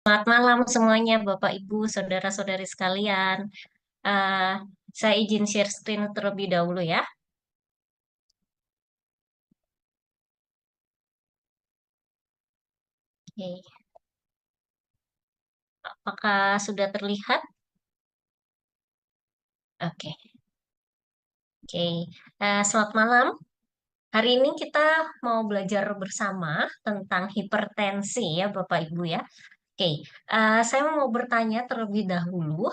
Selamat malam semuanya, Bapak, Ibu, saudara-saudari sekalian. Eh, saya izin share screen terlebih dahulu ya. Oke. Apakah sudah terlihat? Oke, oke. Selamat malam. Hari ini kita mau belajar bersama tentang hipertensi ya, Bapak, Ibu ya. Oke, saya mau bertanya terlebih dahulu.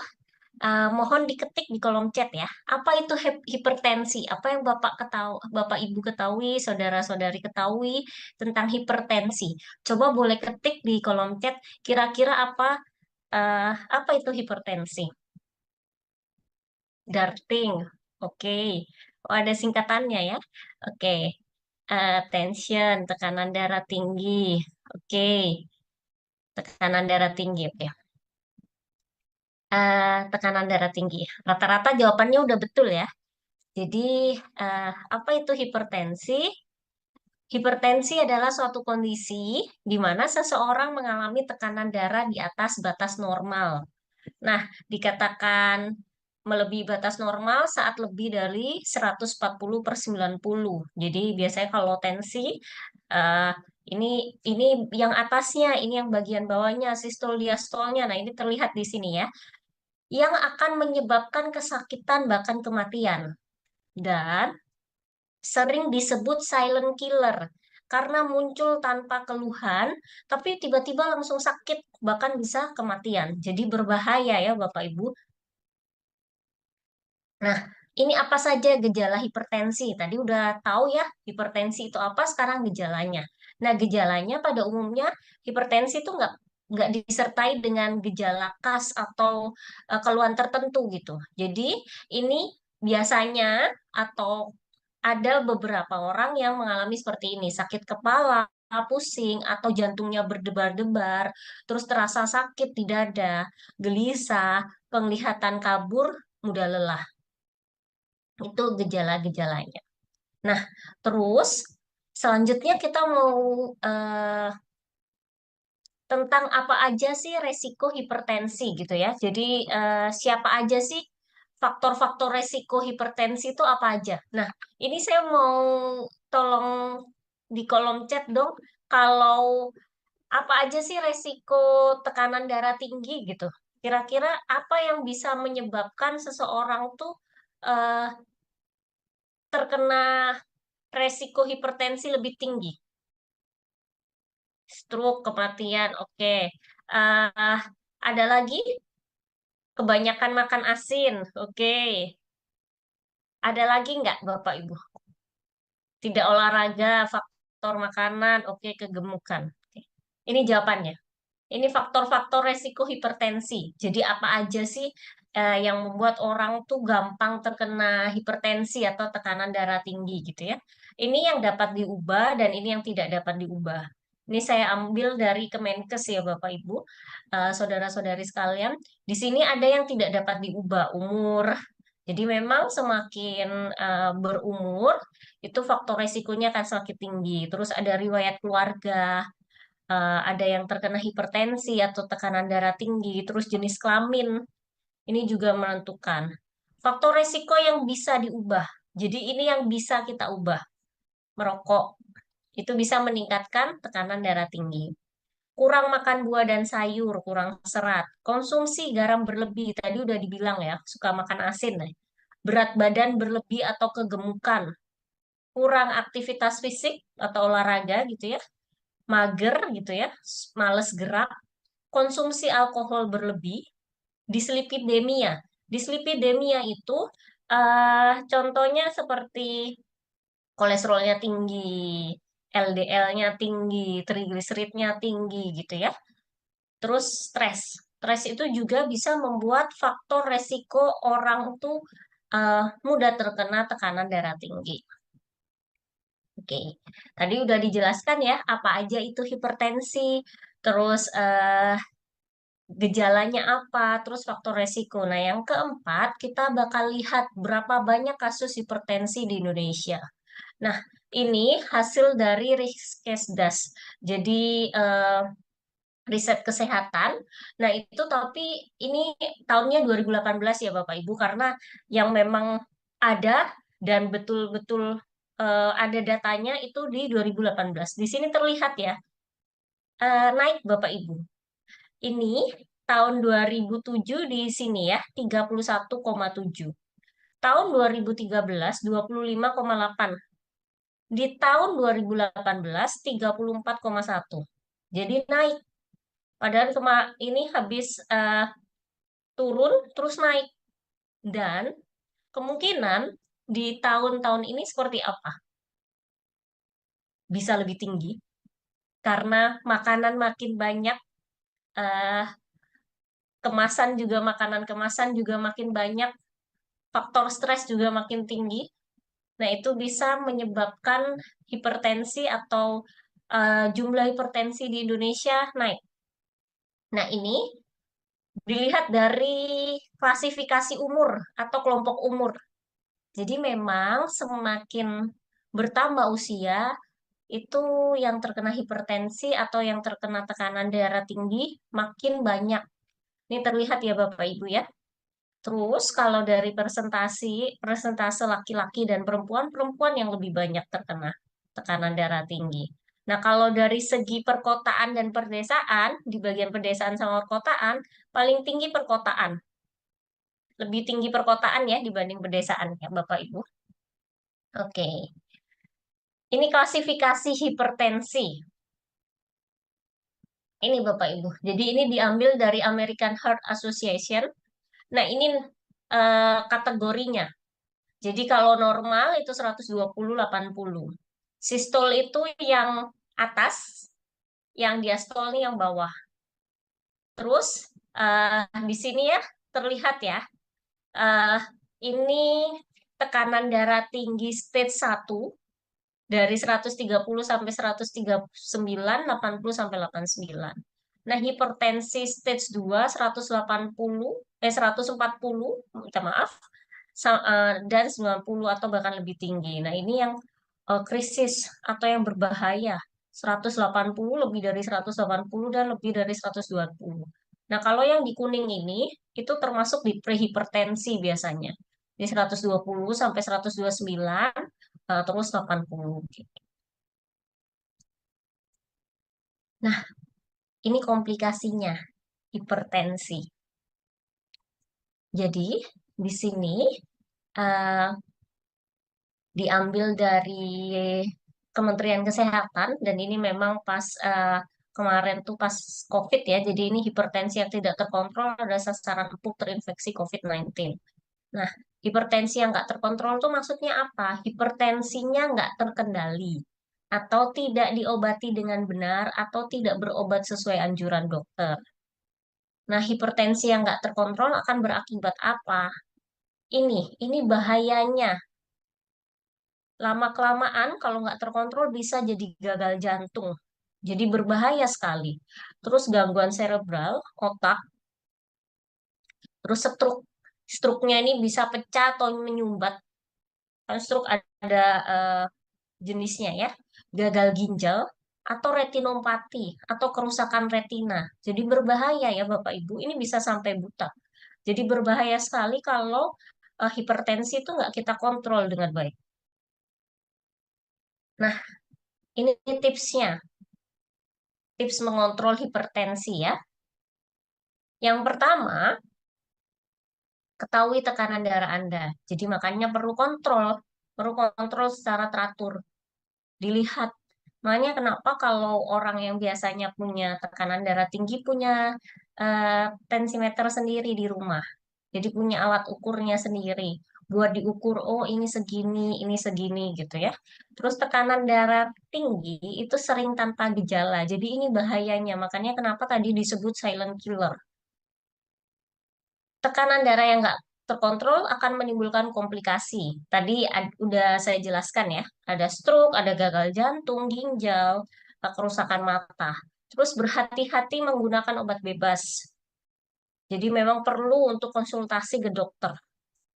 Mohon diketik di kolom chat ya. Apa itu hipertensi? Apa yang Bapak Ibu ketahui, saudara-saudari ketahui tentang hipertensi? Coba boleh ketik di kolom chat. Kira-kira apa itu hipertensi? Darting. Oke. Oh, ada singkatannya ya. Oke. Tension, tekanan darah tinggi. Oke. Tekanan darah tinggi. Oke. Tekanan darah tinggi. Rata-rata jawabannya udah betul ya. Jadi, apa itu hipertensi? Hipertensi adalah suatu kondisi di mana seseorang mengalami tekanan darah di atas batas normal. Nah, dikatakan melebihi batas normal saat lebih dari 140/90. Jadi, biasanya kalau tensi, eh, ini yang atasnya, ini yang bagian bawahnya, sistol diastolnya. Nah, ini terlihat di sini ya, yang akan menyebabkan kesakitan bahkan kematian. Dan sering disebut silent killer karena muncul tanpa keluhan, tapi tiba-tiba langsung sakit, bahkan bisa kematian. Jadi berbahaya ya Bapak Ibu. Nah, ini apa saja gejala hipertensi? Tadi udah tahu ya, hipertensi itu apa, sekarang gejalanya. Nah, gejalanya pada umumnya hipertensi itu nggak disertai dengan gejala khas atau keluhan tertentu gitu. Jadi, ini biasanya atau ada beberapa orang yang mengalami seperti ini, sakit kepala, pusing, atau jantungnya berdebar-debar, terus terasa sakit di dada, gelisah, penglihatan kabur, mudah lelah. Itu gejala-gejalanya. Nah, terus selanjutnya kita mau eh, tentang apa aja sih resiko hipertensi gitu ya. Jadi siapa aja sih faktor-faktor resiko hipertensi itu apa aja? Nah, ini saya mau tolong di kolom chat dong kalau apa aja sih resiko tekanan darah tinggi gitu. Kira-kira apa yang bisa menyebabkan seseorang tuh eh, terkena resiko hipertensi lebih tinggi? Stroke, kematian, oke. Ada lagi kebanyakan makan asin, oke. Ada lagi nggak Bapak Ibu? Tidak olahraga, faktor makanan, oke, kegemukan. Oke. Ini jawabannya. Ini faktor-faktor resiko hipertensi. Jadi apa aja sih yang membuat orang tuh gampang terkena hipertensi atau tekanan darah tinggi gitu ya. Ini yang dapat diubah dan ini yang tidak dapat diubah. Ini saya ambil dari Kemenkes ya Bapak Ibu, saudara-saudari sekalian. Di sini ada yang tidak dapat diubah, umur. Jadi memang semakin berumur itu faktor resikonya akan semakin tinggi. Terus ada riwayat keluarga, ada yang terkena hipertensi atau tekanan darah tinggi, terus jenis kelamin, ini juga menentukan. Faktor resiko yang bisa diubah. Jadi ini yang bisa kita ubah. Merokok, itu bisa meningkatkan tekanan darah tinggi. Kurang makan buah dan sayur, kurang serat. Konsumsi garam berlebih, tadi udah dibilang ya, suka makan asin. Ya. Berat badan berlebih atau kegemukan. Kurang aktivitas fisik atau olahraga gitu ya. Mager gitu ya, males gerak, konsumsi alkohol berlebih, dislipidemia. Dislipidemia itu contohnya seperti kolesterolnya tinggi, LDL-nya tinggi, trigliseridnya tinggi gitu ya. Terus stres. Stres itu juga bisa membuat faktor resiko orang tuh mudah terkena tekanan darah tinggi. Oke, tadi udah dijelaskan ya apa aja itu hipertensi, terus gejalanya apa, terus faktor resiko. Nah, yang keempat, kita bakal lihat berapa banyak kasus hipertensi di Indonesia. Nah, ini hasil dari Riskesdas. Jadi, riset kesehatan. Nah, itu tapi ini tahunnya 2018 ya Bapak Ibu, karena yang memang ada dan betul-betul ada datanya itu di 2018. Di sini terlihat ya, naik Bapak Ibu. Ini tahun 2007 di sini ya, 31,7. Tahun 2013, 25,8. Di tahun 2018, 34,1. Jadi naik. Padahal ini habis turun terus naik. Dan kemungkinan di tahun-tahun ini seperti apa? Bisa lebih tinggi karena makanan makin banyak, eh, kemasan juga makanan kemasan juga makin banyak, faktor stres juga makin tinggi. Nah, itu bisa menyebabkan hipertensi atau jumlah hipertensi di Indonesia naik. Nah, ini dilihat dari klasifikasi umur atau kelompok umur. Jadi memang semakin bertambah usia, itu yang terkena hipertensi atau yang terkena tekanan darah tinggi makin banyak. Ini terlihat ya Bapak Ibu ya. Terus kalau dari persentase laki-laki dan perempuan, perempuan yang lebih banyak terkena tekanan darah tinggi. Nah, kalau dari segi perkotaan dan perdesaan, di bagian pedesaan sama perkotaan, paling tinggi perkotaan. Lebih tinggi perkotaan ya dibanding pedesaan ya Bapak Ibu. Oke. Ini klasifikasi hipertensi. Ini Bapak Ibu. Jadi ini diambil dari American Heart Association. Nah, ini kategorinya. Jadi kalau normal itu 120/80. Sistol itu yang atas, yang diastol ini yang bawah. Terus di sini ya terlihat ya, eh, ini tekanan darah tinggi stage 1 dari 130 sampai 139, 80 sampai 89. Nah, hipertensi stage 2 180, 140, minta maaf, dan 90 atau bahkan lebih tinggi. Nah, ini yang krisis atau yang berbahaya. 180, lebih dari 180 dan lebih dari 120. Nah, kalau yang di kuning ini itu termasuk di prehipertensi biasanya. Di 120 sampai 129, terus 80. Nah, ini komplikasinya hipertensi. Jadi, di sini eh, diambil dari Kementerian Kesehatan dan ini memang pas kemarin tuh pas COVID ya. Jadi ini hipertensi yang tidak terkontrol adalah sasaran empuk terinfeksi COVID-19. Nah, hipertensi yang nggak terkontrol tuh maksudnya apa? Hipertensinya nggak terkendali atau tidak diobati dengan benar atau tidak berobat sesuai anjuran dokter. Nah, hipertensi yang nggak terkontrol akan berakibat apa? Ini bahayanya. Lama-kelamaan kalau nggak terkontrol bisa jadi gagal jantung. Jadi berbahaya sekali. Terus gangguan serebral, otak, terus stroke. Stroke-nya ini bisa pecah atau menyumbat. Kan stroke ada eh, jenisnya ya. Gagal ginjal atau retinopati atau kerusakan retina. Jadi berbahaya ya Bapak Ibu. Ini bisa sampai buta. Jadi berbahaya sekali kalau hipertensi itu nggak kita kontrol dengan baik. Nah, ini tipsnya. Tips mengontrol hipertensi ya. Yang pertama, ketahui tekanan darah Anda. Jadi makanya perlu kontrol secara teratur, dilihat. Makanya kenapa kalau orang yang biasanya punya tekanan darah tinggi punya tensimeter sendiri di rumah. Jadi punya alat ukurnya sendiri buat diukur, oh ini segini gitu ya. Terus tekanan darah tinggi itu sering tanpa gejala. Jadi ini bahayanya. Makanya kenapa tadi disebut silent killer. Tekanan darah yang nggak terkontrol akan menimbulkan komplikasi. Tadi udah saya jelaskan ya, ada stroke, ada gagal jantung, ginjal, kerusakan mata. Terus berhati-hati menggunakan obat bebas. Jadi memang perlu untuk konsultasi ke dokter.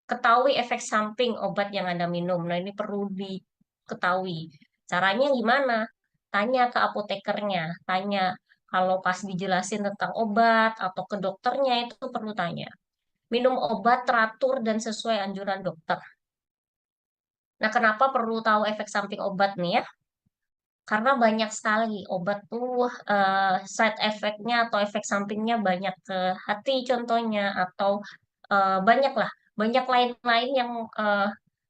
Ketahui efek samping obat yang Anda minum. Nah, ini perlu diketahui. Caranya gimana? Tanya ke apotekernya, tanya Kalau pas dijelasin tentang obat atau ke dokternya itu perlu tanya. Minum obat teratur dan sesuai anjuran dokter. Nah, kenapa perlu tahu efek samping obat nih ya? Karena banyak sekali obat tuh side effect-nya atau efek sampingnya banyak ke hati contohnya atau banyak lah, banyak lain-lain yang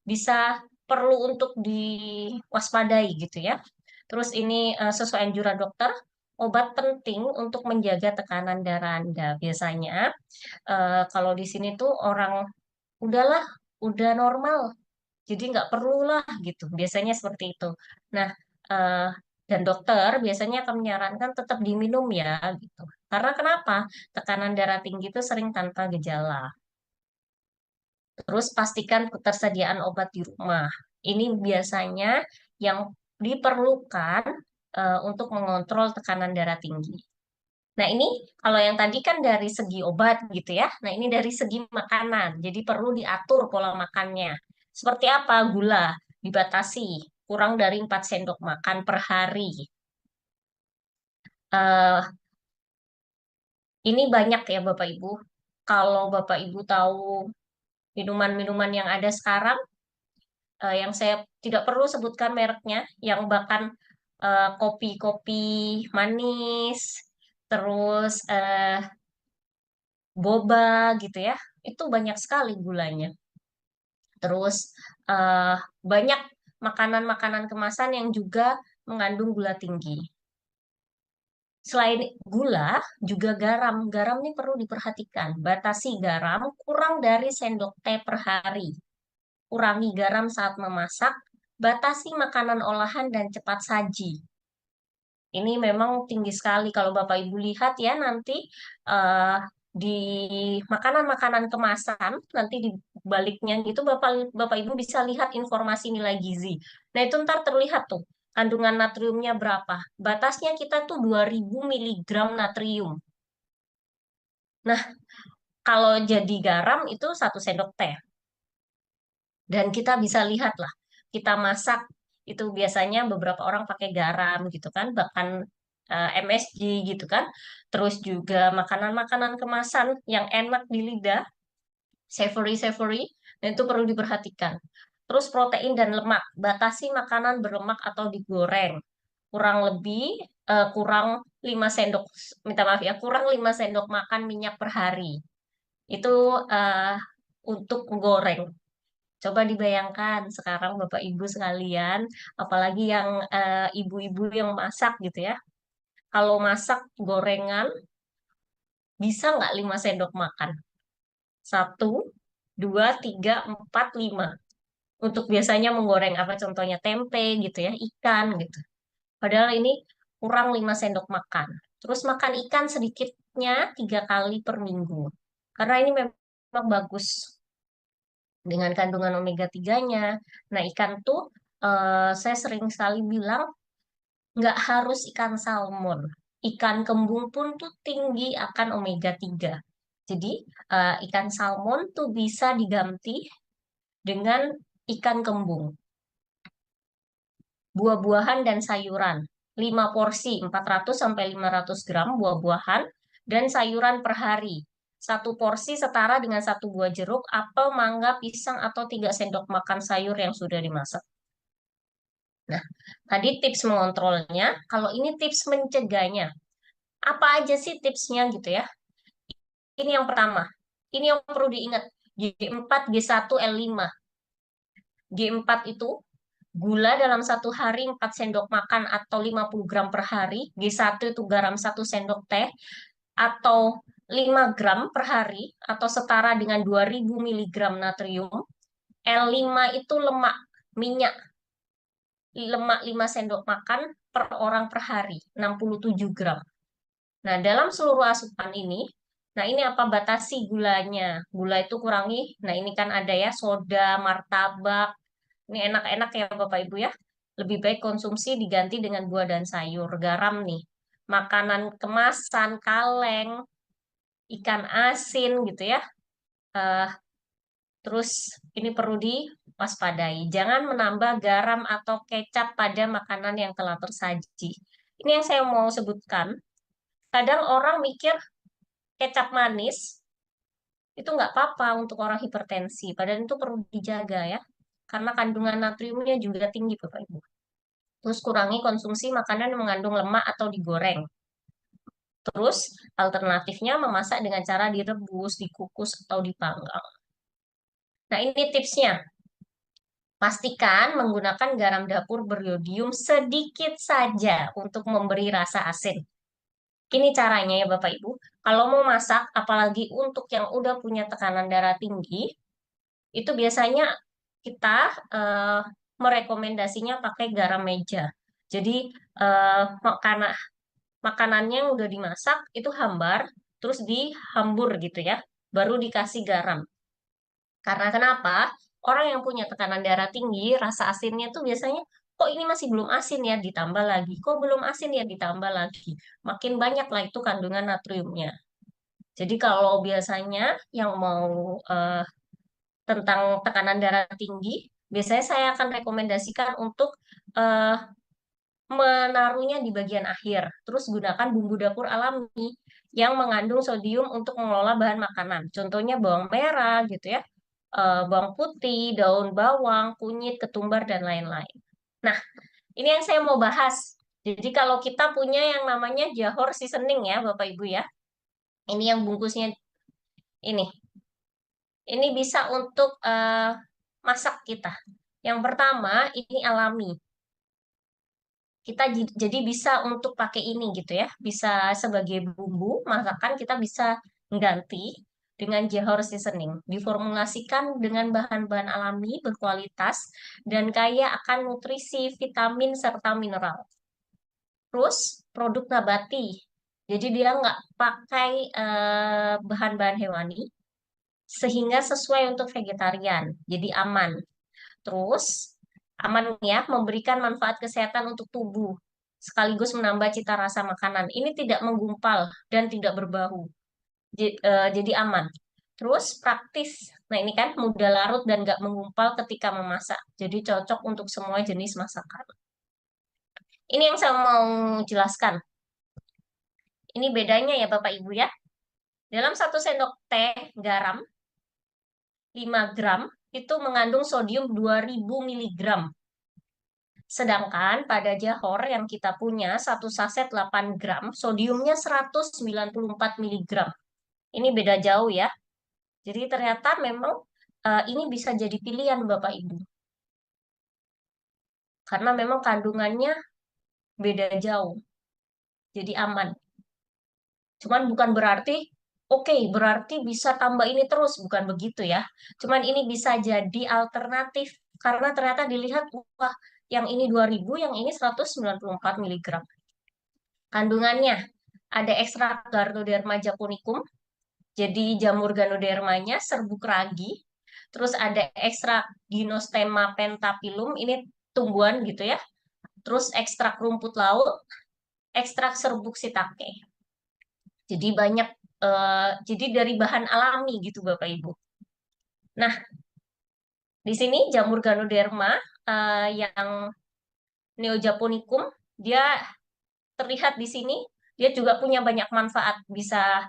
bisa perlu untuk diwaspadai gitu ya. Terus ini sesuai anjuran dokter, obat penting untuk menjaga tekanan darah Anda. Biasanya kalau di sini tuh orang udahlah, udah normal, jadi nggak perlulah gitu. Biasanya seperti itu. Nah, eh, dan dokter biasanya akan menyarankan tetap diminum ya gitu. Karena kenapa? Tekanan darah tinggi itu sering tanpa gejala. Terus pastikan ketersediaan obat di rumah. Ini biasanya yang diperlukan untuk mengontrol tekanan darah tinggi. Nah, ini kalau yang tadi kan dari segi obat gitu ya. Nah, ini dari segi makanan. Jadi perlu diatur pola makannya. Seperti apa? Gula dibatasi, kurang dari 4 sendok makan per hari. Eh, ini banyak ya Bapak Ibu. Kalau Bapak Ibu tahu minuman-minuman yang ada sekarang, yang saya tidak perlu sebutkan mereknya, yang bahkan kopi-kopi manis, terus boba gitu ya, itu banyak sekali gulanya. Terus eh, banyak makanan-makanan kemasan yang juga mengandung gula tinggi. Selain gula, juga garam. Garam ini perlu diperhatikan. Batasi garam kurang dari sendok teh per hari. Kurangi garam saat memasak. Batasi makanan olahan dan cepat saji. Ini memang tinggi sekali kalau Bapak Ibu lihat ya nanti eh, di makanan-makanan kemasan nanti di baliknya gitu Bapak Bapak Ibu bisa lihat informasi nilai gizi. Nah, itu ntar terlihat tuh kandungan natriumnya berapa. Batasnya kita tuh 2000 miligram natrium. Nah, kalau jadi garam itu 1 sendok teh. Dan kita bisa lihat lah, kita masak itu biasanya beberapa orang pakai garam gitu kan, bahkan MSG gitu kan. Terus juga makanan-makanan kemasan yang enak di lidah, savory-savory, dan itu perlu diperhatikan. Terus protein dan lemak, batasi makanan berlemak atau digoreng. Kurang lebih, kurang 5 sendok, minta maaf ya, kurang 5 sendok makan minyak per hari. Itu eh, untuk goreng. Coba dibayangkan sekarang Bapak Ibu sekalian, apalagi yang ibu-ibu yang masak gitu ya. Kalau masak gorengan, bisa nggak 5 sendok makan? Satu, dua, tiga, empat, lima. Untuk biasanya menggoreng apa contohnya tempe gitu ya, ikan gitu. Padahal ini kurang 5 sendok makan. Terus makan ikan sedikitnya 3 kali per minggu. Karena ini memang bagus dengan kandungan omega 3-nya. Nah, ikan tuh saya sering sekali bilang nggak harus ikan salmon. Ikan kembung pun tuh tinggi akan omega 3. Jadi, ikan salmon tuh bisa diganti dengan ikan kembung. Buah-buahan dan sayuran. 5 porsi, 400 sampai 500 gram buah-buahan dan sayuran per hari. 1 porsi setara dengan 1 buah jeruk, apel, mangga, pisang, atau 3 sendok makan sayur yang sudah dimasak. Nah, tadi tips mengontrolnya. Kalau ini tips mencegahnya. Apa aja sih tipsnya gitu ya? Ini yang pertama. Ini yang perlu diingat. G4, G1, L5. G4 itu gula dalam 1 hari 4 sendok makan atau 50 gram per hari. G1 itu garam 1 sendok teh atau 5 gram per hari atau setara dengan 2000 miligram natrium. L5 itu lemak, minyak, lemak 5 sendok makan per orang per hari, 67 gram. Nah, dalam seluruh asupan ini, nah ini apa batasi gulanya? Gula itu kurangi. Nah, ini kan ada ya soda, martabak. Ini enak-enak ya Bapak Ibu ya. Lebih baik konsumsi diganti dengan buah dan sayur. Garam nih. Makanan kemasan, kaleng, ikan asin gitu ya. Eh, terus ini perlu diwaspadai. Jangan menambah garam atau kecap pada makanan yang telah tersaji. Ini yang saya mau sebutkan. Kadang orang mikir kecap manis itu nggak apa-apa untuk orang hipertensi, padahal itu perlu dijaga ya, karena kandungan natriumnya juga tinggi Bapak Ibu. Terus kurangi konsumsi makanan yang mengandung lemak atau digoreng. Terus alternatifnya memasak dengan cara direbus, dikukus, atau dipanggang. Nah ini tipsnya. Pastikan menggunakan garam dapur beriodium sedikit saja untuk memberi rasa asin. Ini caranya ya Bapak Ibu. Kalau mau masak, apalagi untuk yang udah punya tekanan darah tinggi, itu biasanya kita eh, merekomendasinya pakai garam meja. Jadi makanannya yang udah dimasak itu hambar, terus dihambur gitu ya, baru dikasih garam. Karena kenapa? Orang yang punya tekanan darah tinggi, rasa asinnya tuh biasanya, kok ini masih belum asin ya, ditambah lagi. Kok belum asin ya, ditambah lagi. Makin banyak lah itu kandungan natriumnya. Jadi kalau biasanya yang mau tentang tekanan darah tinggi, biasanya saya akan rekomendasikan untuk eh, menaruhnya di bagian akhir. Terus gunakan bumbu dapur alami yang mengandung sodium untuk mengelola bahan makanan. Contohnya bawang merah gitu ya, bawang putih, daun bawang, kunyit, ketumbar, dan lain-lain. Nah, ini yang saya mau bahas. Jadi kalau kita punya yang namanya Jahor seasoning ya, Bapak Ibu ya. Ini yang bungkusnya ini. Ini bisa untuk masak kita. Yang pertama, ini alami. Kita jadi bisa untuk pakai ini gitu ya. Bisa sebagai bumbu masakan kita bisa ganti dengan Johor seasoning. Diformulasikan dengan bahan-bahan alami berkualitas dan kaya akan nutrisi, vitamin serta mineral. Terus produk nabati. Jadi dia nggak pakai bahan-bahan hewani sehingga sesuai untuk vegetarian. Jadi aman. Terus aman ya, memberikan manfaat kesehatan untuk tubuh, sekaligus menambah cita rasa makanan. Ini tidak menggumpal dan tidak berbau, jadi aman. Terus praktis. Nah ini kan mudah larut dan nggak menggumpal ketika memasak. Jadi cocok untuk semua jenis masakan. Ini yang saya mau jelaskan. Ini bedanya ya Bapak Ibu ya. Dalam 1 sendok teh garam 5 gram itu mengandung sodium 2000 miligram. Sedangkan pada Jahor yang kita punya, 1 saset 8 gram, sodiumnya 194 miligram. Ini beda jauh ya. Jadi ternyata memang ini bisa jadi pilihan Bapak Ibu. Karena memang kandungannya beda jauh. Jadi aman. Cuman bukan berarti, oke, berarti bisa tambah ini terus. Bukan begitu ya. Cuman ini bisa jadi alternatif. Karena ternyata dilihat, wah, yang ini 2000, yang ini 194 miligram. Kandungannya ada ekstrak Ganoderma japonicum, jadi jamur Ganodermanya serbuk ragi. Terus ada ekstrak Ginosterma pentaphyllum, ini tumbuhan gitu ya. Terus ekstrak rumput laut, ekstrak serbuk shiitake. Jadi banyak, jadi dari bahan alami gitu Bapak Ibu. Nah, di sini jamur Ganoderma yang Neojaponicum, dia terlihat di sini, dia juga punya banyak manfaat. Bisa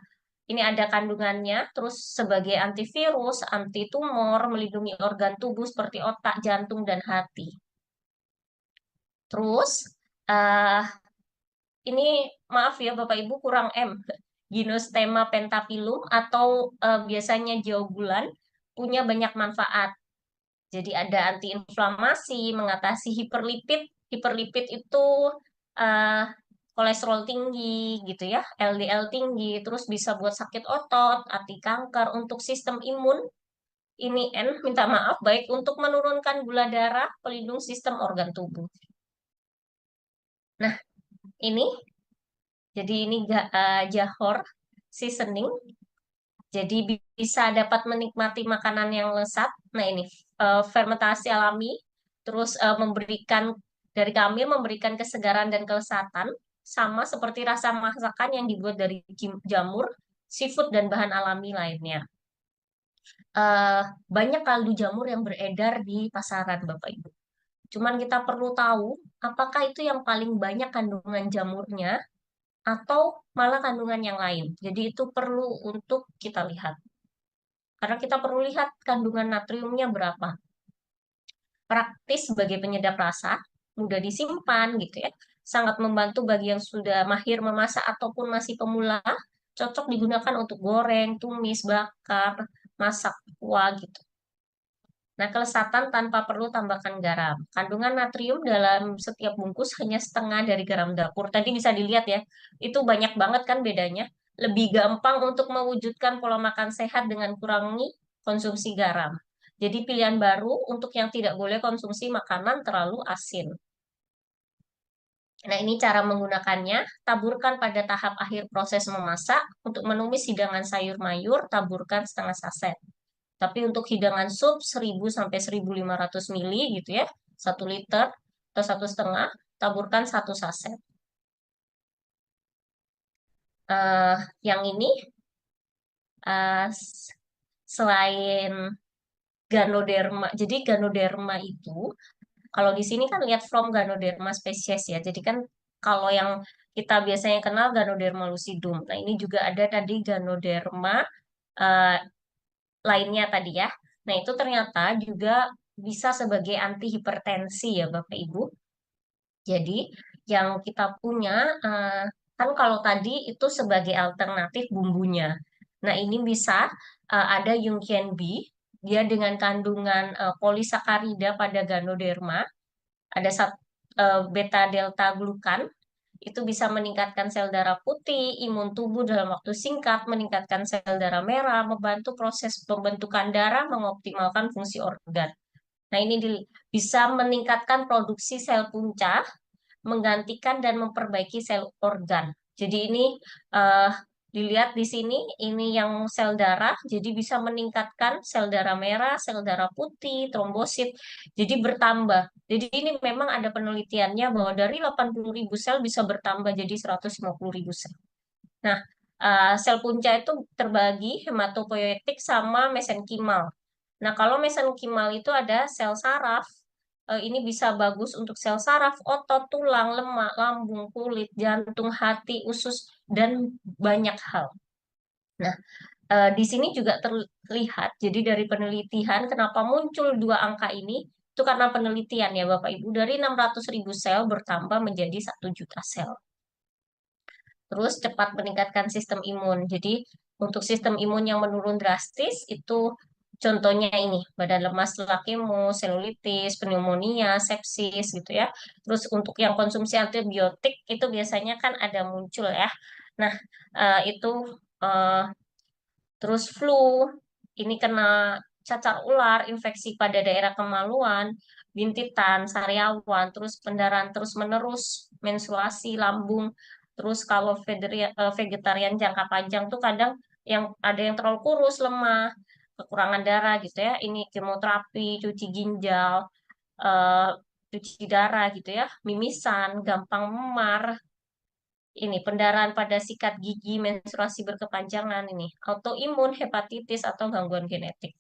ini ada kandungannya, terus sebagai antivirus, anti tumor, melindungi organ tubuh seperti otak, jantung, dan hati. Terus, eh ini maaf ya Bapak Ibu kurang M. Ginosterma pentaphyllum atau biasanya jauh bulan punya banyak manfaat. Jadi ada antiinflamasi, mengatasi hiperlipid. Hiperlipid itu eh, kolesterol tinggi gitu ya, LDL tinggi, terus bisa buat sakit otot, anti kanker, untuk sistem imun. Ini N, minta maaf, baik untuk menurunkan gula darah, pelindung sistem organ tubuh. Nah, ini jadi ini Jahor seasoning. Jadi bisa dapat menikmati makanan yang lezat. Nah ini fermentasi alami, terus memberikan dari kami memberikan kesegaran dan kelezatan, sama seperti rasa masakan yang dibuat dari jamur, seafood dan bahan alami lainnya. Eh, Banyak kaldu jamur yang beredar di pasaran, Bapak Ibu. Cuman kita perlu tahu apakah itu yang paling banyak kandungan jamurnya atau malah kandungan yang lain. Jadi itu perlu untuk kita lihat. Karena kita perlu lihat kandungan natriumnya berapa. Praktis sebagai penyedap rasa, mudah disimpan gitu ya. Sangat membantu bagi yang sudah mahir memasak ataupun masih pemula, cocok digunakan untuk goreng, tumis, bakar, masak kuah gitu. Nah, kelesatan tanpa perlu tambahkan garam. Kandungan natrium dalam setiap bungkus hanya setengah dari garam dapur. Tadi bisa dilihat ya, itu banyak banget kan bedanya. Lebih gampang untuk mewujudkan pola makan sehat dengan kurangi konsumsi garam. Jadi pilihan baru untuk yang tidak boleh konsumsi makanan terlalu asin. Nah, ini cara menggunakannya. Taburkan pada tahap akhir proses memasak. Untuk menumis hidangan sayur mayur, taburkan setengah saset. Tapi untuk hidangan sup 1000 sampai 1500 mili gitu ya, 1 liter atau 1,5, taburkan 1 saset. Eh, yang ini selain Ganoderma, jadi Ganoderma itu kalau di sini kan lihat from Ganoderma spesies ya. Jadi kan kalau yang kita biasanya kenal Ganoderma lucidum. Nah, ini juga ada tadi Ganoderma eh, lainnya tadi ya. Nah, itu ternyata juga bisa sebagai anti hipertensi ya Bapak Ibu. Jadi yang kita punya kan kalau tadi itu sebagai alternatif bumbunya. Nah, ini bisa ada Yungkienbi, dia dengan kandungan polisakarida pada Ganoderma, ada beta delta glukan, itu bisa meningkatkan sel darah putih, imun tubuh dalam waktu singkat, meningkatkan sel darah merah, membantu proses pembentukan darah, mengoptimalkan fungsi organ. Nah, ini bisa meningkatkan produksi sel punca, menggantikan dan memperbaiki sel organ. Jadi ini eh, dilihat di sini, ini yang sel darah, jadi bisa meningkatkan sel darah merah, sel darah putih, trombosit, jadi bertambah. Jadi ini memang ada penelitiannya bahwa dari 80.000 sel bisa bertambah jadi 150.000 sel. Nah, sel punca itu terbagi hematopoietik sama mesenkimal. Nah, kalau mesenkimal itu ada sel saraf, ini bisa bagus untuk sel saraf, otot, tulang, lemak, lambung, kulit, jantung, hati, usus, dan banyak hal. Nah, di sini juga terlihat, jadi dari penelitian, kenapa muncul dua angka ini, itu karena penelitian ya Bapak Ibu, dari 600.000 sel bertambah menjadi 1 juta sel. Terus cepat meningkatkan sistem imun. Jadi untuk sistem imun yang menurun drastis itu contohnya ini, badan lemas setelah kemo, selulitis, pneumonia, sepsis gitu ya. Terus untuk yang konsumsi antibiotik itu biasanya kan ada muncul ya. Nah, itu eh, terus flu, ini kena cacar ular, infeksi pada daerah kemaluan, bintitan, sariawan, terus pendarahan terus-menerus, menstruasi, lambung, terus kalau vegetarian jangka panjang tuh kadang yang ada yang terlalu kurus, lemah, kekurangan darah gitu ya. Ini kemoterapi, cuci ginjal, eh, cuci darah gitu ya, mimisan, gampang memar, ini pendarahan pada sikat gigi, menstruasi berkepanjangan ini, autoimun, hepatitis atau gangguan genetik.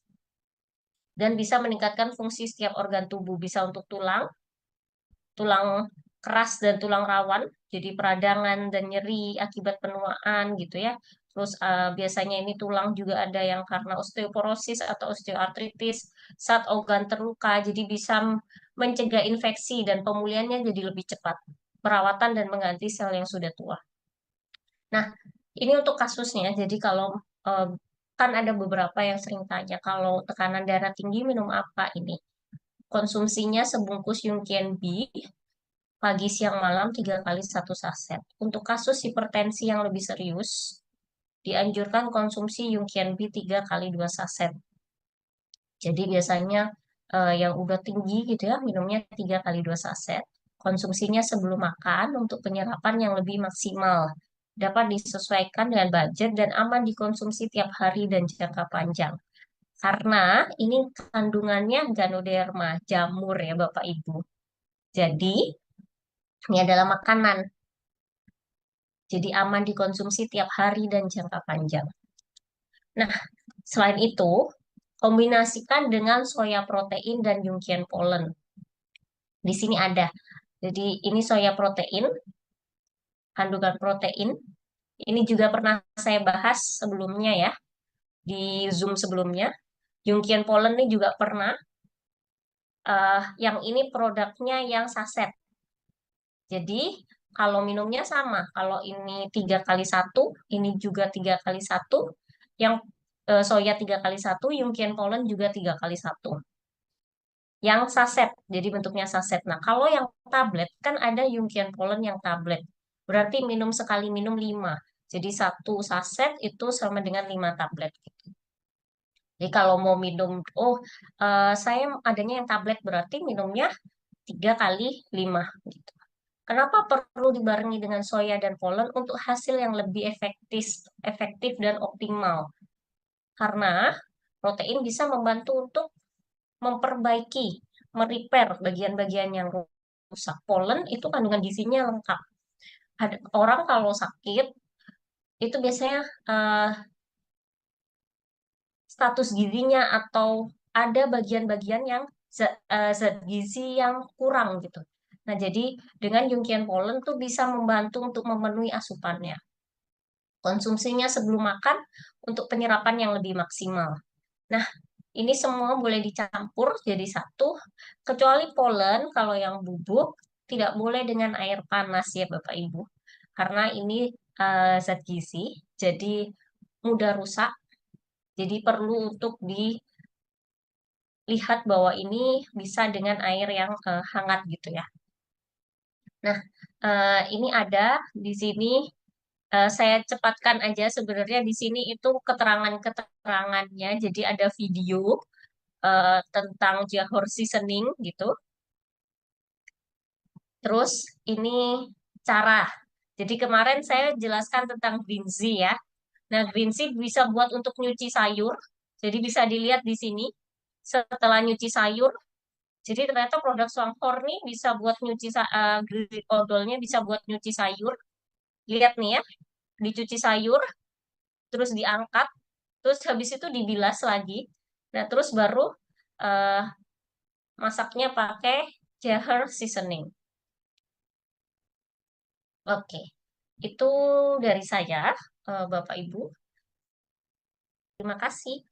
Dan bisa meningkatkan fungsi setiap organ tubuh, bisa untuk tulang, tulang keras dan tulang rawan, jadi peradangan dan nyeri akibat penuaan gitu ya. Terus biasanya ini tulang juga ada yang karena osteoporosis atau osteoartritis saat organ terluka, jadi bisa mencegah infeksi dan pemulihannya jadi lebih cepat. Perawatan dan mengganti sel yang sudah tua. Nah, ini untuk kasusnya. Jadi kalau eh, kan ada beberapa yang sering tanya kalau tekanan darah tinggi minum apa ini? Konsumsinya sebungkus Yungkien B pagi siang malam 3 kali 1 saset. Untuk kasus hipertensi yang lebih serius, dianjurkan konsumsi Yungkien B 3 kali 2 saset. Jadi biasanya yang udah tinggi gitu ya, minumnya 3 kali 2 saset. Konsumsinya sebelum makan untuk penyerapan yang lebih maksimal. Dapat disesuaikan dengan budget dan aman dikonsumsi tiap hari dan jangka panjang. Karena ini kandungannya Ganoderma, jamur ya Bapak Ibu. Jadi ini adalah makanan. Jadi aman dikonsumsi tiap hari dan jangka panjang. Nah, selain itu, kombinasikan dengan soya protein dan Yungkian pollen. Di sini ada. Jadi ini soya protein kandungan protein. Ini juga pernah saya bahas sebelumnya ya, di Zoom sebelumnya. Junkian Pollen ini juga pernah. Yang ini produknya yang saset. Jadi kalau minumnya sama, kalau ini 3 kali 1, ini juga 3 kali 1. Yang soya 3 kali 1, Junkian Pollen juga 3 kali 1. Yang saset, jadi bentuknya saset. Nah, kalau yang tablet, kan ada Junkian Pollen yang tablet. Berarti minum sekali minum 5. Jadi 1 saset itu sama dengan 5 tablet. Jadi kalau mau minum, saya adanya yang tablet, berarti minumnya 3 kali 5 gitu. Kenapa perlu dibarengi dengan soya dan polen untuk hasil yang lebih efektif dan optimal? Karena protein bisa membantu untuk memperbaiki, merepair bagian-bagian yang rusak. Polen itu kandungan gizinya lengkap. Ada orang kalau sakit itu biasanya eh, status gizinya atau ada bagian-bagian yang zat gizi yang kurang gitu. Nah, jadi dengan Junkian Pollen tuh bisa membantu untuk memenuhi asupannya. Konsumsinya sebelum makan untuk penyerapan yang lebih maksimal. Nah, ini semua boleh dicampur jadi satu, kecuali polen kalau yang bubuk tidak boleh dengan air panas ya Bapak Ibu. Karena ini zat gizi, jadi mudah rusak. Jadi perlu untuk dilihat bahwa ini bisa dengan air yang hangat gitu ya. Nah, ini ada di sini. Saya cepatkan aja sebenarnya di sini itu keterangan-keterangannya. Jadi ada video tentang Jahor seasoning gitu. Terus ini cara. Jadi kemarin saya jelaskan tentang green tea ya. Nah, green tea bisa buat untuk nyuci sayur. Jadi bisa dilihat di sini. Setelah nyuci sayur, jadi ternyata produk Swanghor nih bisa buat nyuci green odolnya bisa buat nyuci sayur. Lihat nih ya, dicuci sayur, terus diangkat, terus habis itu dibilas lagi. Nah, terus baru eh, masaknya pakai Jahar seasoning. Oke, itu dari saya, Bapak Ibu. Terima kasih.